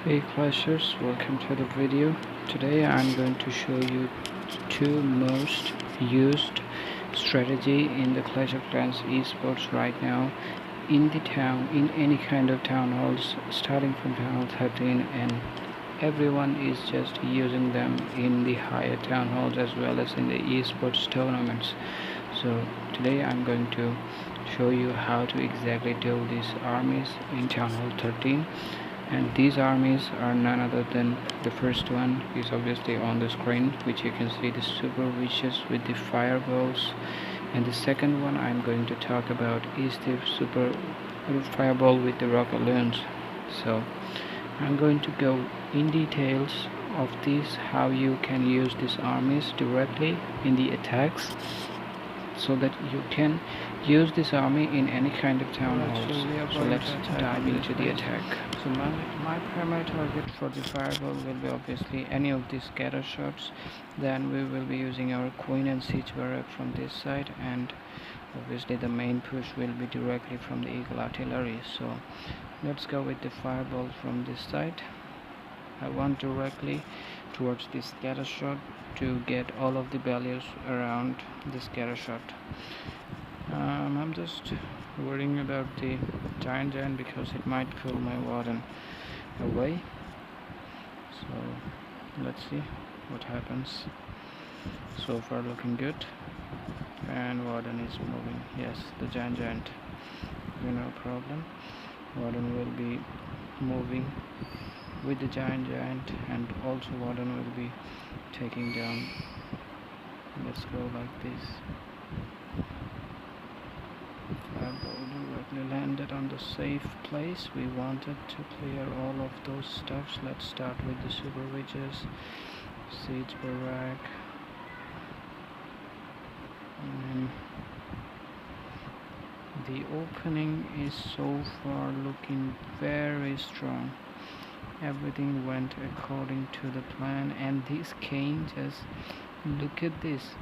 Hey Clashers, welcome to the video. Today I'm going to show you two most used strategy in the Clash of Clans esports right now in the town, in any kind of town halls, starting from Townhall 13, and everyone is just using them in the higher town halls as well as in the esports tournaments. So today I'm going to show you how to exactly do these armies in Townhall 13, and these armies are none other than the first one is obviously on the screen, which you can see the super witches with the fireballs, and the second one I'm going to talk about is the super fireball with the rocket loons. So I'm going to go in details of this, how you can use these armies directly in the attacks so that you can use this army in any kind of town halls. So let's dive into the attack. So my primary target for the fireball will be obviously any of these scatter shots. Then we will be using our queen and siege barrack from this side, and obviously the main push will be directly from the eagle artillery. So let's go with the fireball from this side. I want directly towards the scatter shot to get all of the values around the scatter shot. I'm just worrying about the giant because it might pull my warden away. So let's see what happens. So far looking good, and warden is moving. Yes, the giant, no problem. Warden will be moving with the giant, and also warden will be taking down. Let's go like this. Fireball directly landed on the safe place. We wanted to clear all of those stuffs. Let's start with the super witches, siege barrack, and the opening is so far looking very strong. Everything went according to the plan, and this Kane, just look at this,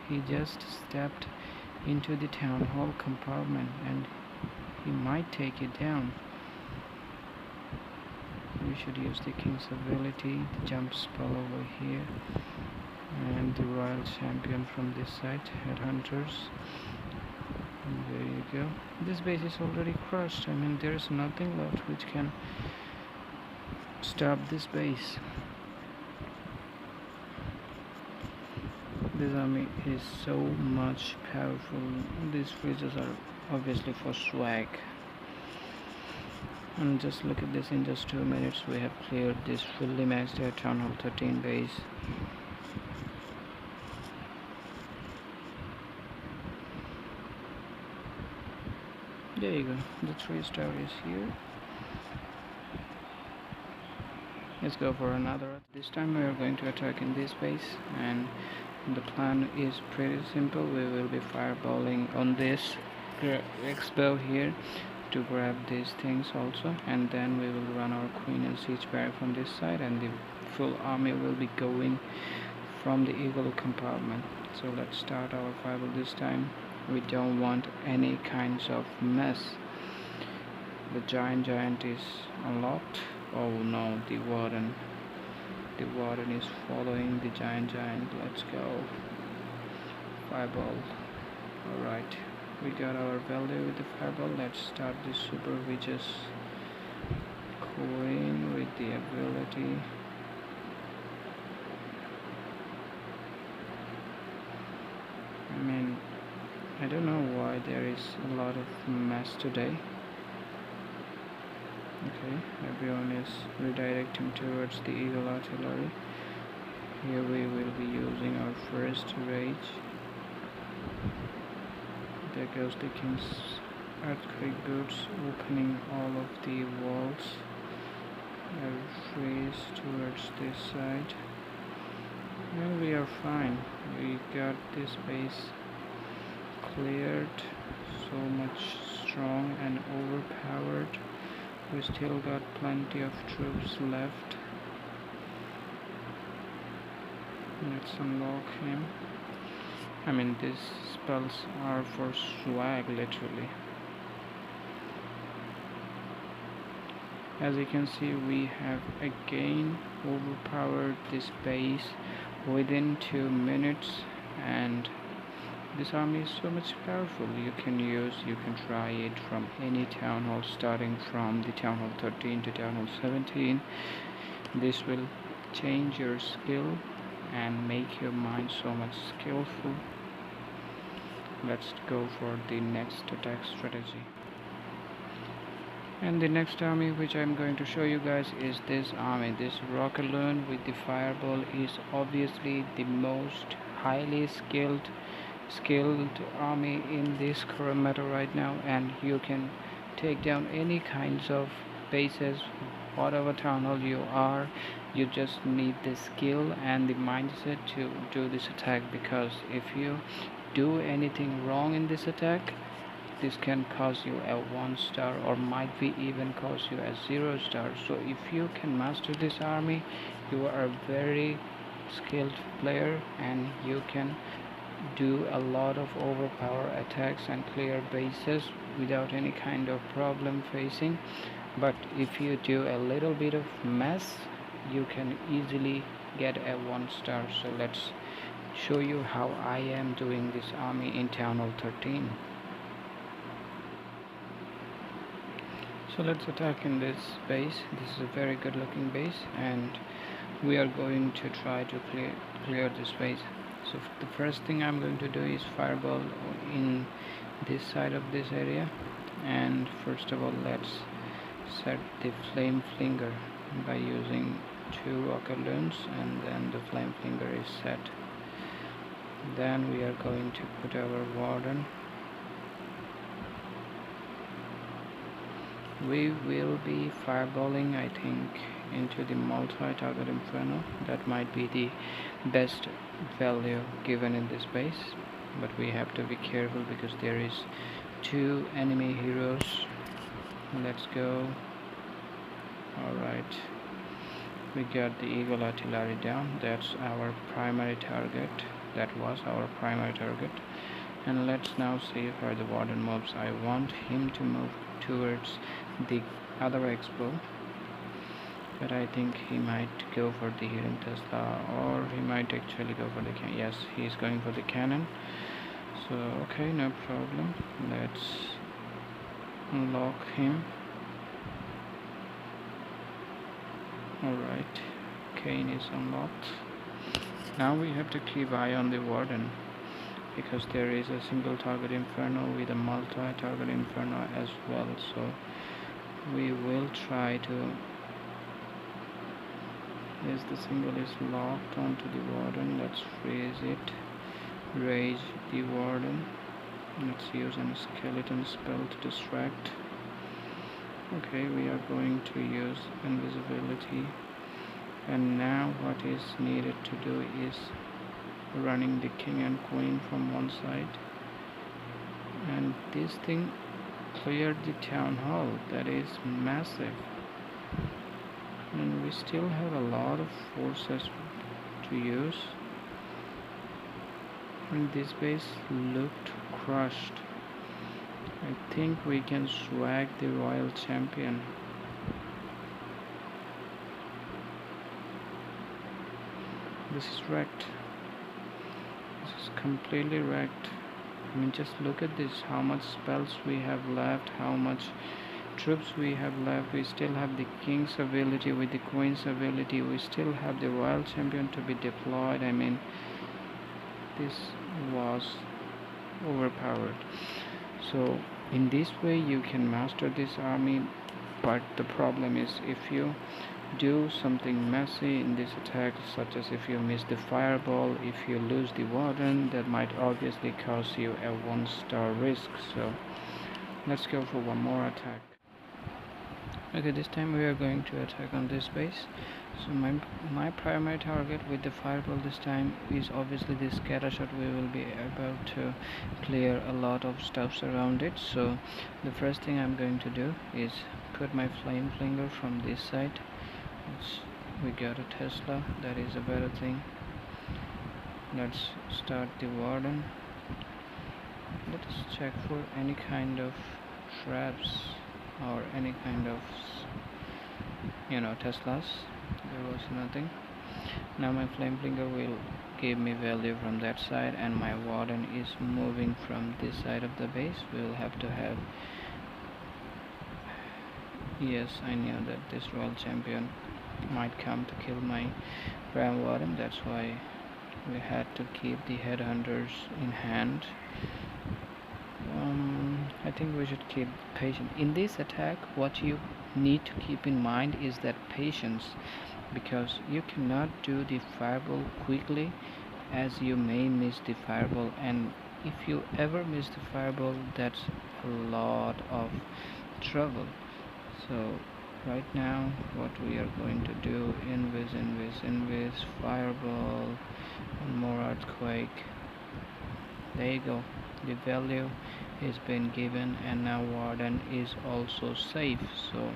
he just stepped into the town hall compartment and he might take it down. We should use the king's ability, the jump spell over here, and the royal champion from this side, headhunters. And there you go. This base is already crushed. I mean, there is nothing left which can stop this base. This army is so much powerful. These freezers are obviously for swag. And just look at this, in just 2 minutes we have cleared this fully maxed out Townhall 13 base. There you go, the 3-star is here. Let's go for another. This time we are going to attack in this base, and the plan is pretty simple. We will be fireballing on this expo here to grab these things also, and then we will run our queen and siege barrack from this side, and the full army will be going from the eagle compartment. So let's start our fireball this time. We don't want any kinds of mess. The giant is unlocked. Oh no, the warden is following the giant. Let's go. Fireball. Alright, we got our value with the fireball. Let's start the super witches. Queen with the ability. I mean, I don't know why there is a lot of mess today. Okay, everyone is redirecting towards the eagle artillery. Here we will be using our first rage. There goes the king's earthquake boots, opening all of the walls. I freeze towards this side. Well, we are fine. We got this base cleared. So much strong and overpowered. We still got plenty of troops left. Let's unlock him. I mean, these spells are for swag, literally. As you can see, we have again overpowered this base within 2 minutes, and this army is so much powerful. You can try it from any town hall, starting from the Townhall 13 to Townhall 17. This will change your skill and make your mind so much skillful. Let's go for the next attack strategy. And the next army which I'm going to show you guys is this army. This rocket loon with the fireball is obviously the most highly skilled army in this current meta right now, and you can take down any kinds of bases, whatever town hall you are. You just need the skill and the mindset to do this attack, because if you do anything wrong in this attack, this can cause you a 1 star, or might be even cause you a 0 star. So if you can master this army, you are a very skilled player, and you can do a lot of overpower attacks and clear bases without any kind of problem facing. But if you do a little bit of mess, you can easily get a 1 star. So let's show you how I am doing this army in Townhall 13. So let's attack in this base. This is a very good looking base, and we are going to try to clear this base. So the first thing I'm going to do is fireball in this side of this area, and first of all let's set the flame flinger by using 2 rocket loons, and then the flame flinger is set. Then we are going to put our warden. We will be fireballing, I think, into the multi-target inferno. That might be the best value given in this base, but we have to be careful because there is 2 enemy heroes. Let's go. Alright, we got the eagle artillery down. That's our primary target. That was our primary target. And let's now see where the warden moves. I want him to move towards the other expo, but I think he might go for the hidden Tesla, or he might actually go for the cannon. Yes, he's going for the cannon. So okay, no problem. Let's unlock him. Alright, Kane is unlocked. Now we have to keep eye on the warden, because there is a single target inferno with a multi-target inferno as well. So we will try to, yes, the single is locked onto the warden. Let's freeze it, raise the warden. Let's use a skeleton spell to distract. Okay, we are going to use invisibility, and now what is needed to do is running the king and queen from one side, and this thing cleared the town hall. That is massive, and we still have a lot of forces to use, and this base looked crushed. I think we can swag the royal champion. This is wrecked. This is completely wrecked. I mean, just look at this, how much spells we have left, how much troops we have left. We still have the king's ability with the queen's ability. We still have the royal champion to be deployed. I mean, this was overpowered. So in this way you can master this army, but the problem is if you do something messy in this attack, such as if you miss the fireball, if you lose the warden, that might obviously cause you a 1 star risk. So let's go for one more attack. Okay, this time we are going to attack on this base. So my primary target with the fireball this time is obviously this scatter shot. We will be able to clear a lot of stuffs around it. So the first thing I'm going to do is put my flame flinger from this side. We got a Tesla, that is a better thing. Let's start the warden. Let us check for any kind of traps or any kind of Teslas. There was nothing. Now my flame flinger will give me value from that side, and my warden is moving from this side of the base. We will have to have. Yes, I knew that this royal champion might come to kill my Grand Warden. That's why we had to keep the headhunters in hand. I think we should keep patient in this attack. What you need to keep in mind is that patience, because you cannot do the fireball quickly, as you may miss the fireball, and if you ever miss the fireball, that's a lot of trouble. So right now what we are going to do, invis, fireball, and more earthquake. There you go, the value is been given, and now warden is also safe. So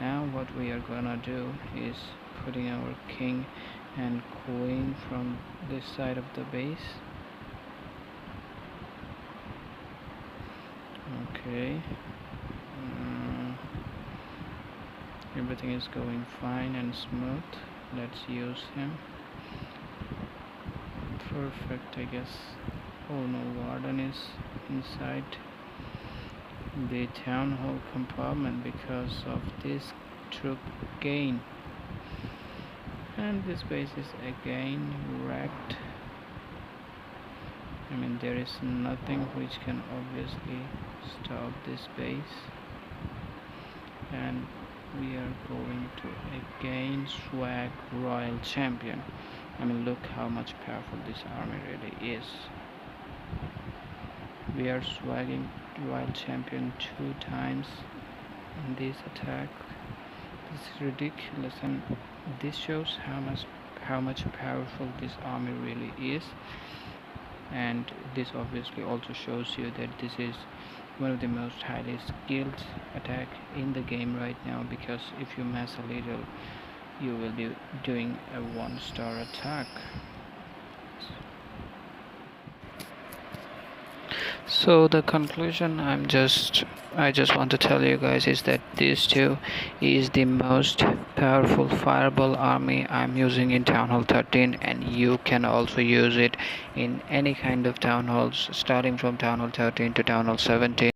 now what we are gonna do is putting our king and queen from this side of the base. Okay, everything is going fine and smooth. Let's use him. Perfect, I guess. Oh no, warden is inside the town hall compartment because of this troop gain, and this base is again wrecked. I mean, there is nothing which can obviously stop this base, and we are going to again swag royal champion. I mean, look how much powerful this army really is. We are swagging royal champion 2 times in this attack. This is ridiculous, and this shows how much powerful this army really is. And this obviously also shows you that this is one of the most highly skilled attack in the game right now, because if you mess a little, you will be doing a 1-star attack. So the conclusion I just want to tell you guys is that this too is the most powerful fireball army I'm using in Townhall 13, and you can also use it in any kind of town halls, starting from Townhall 13 to Townhall 17.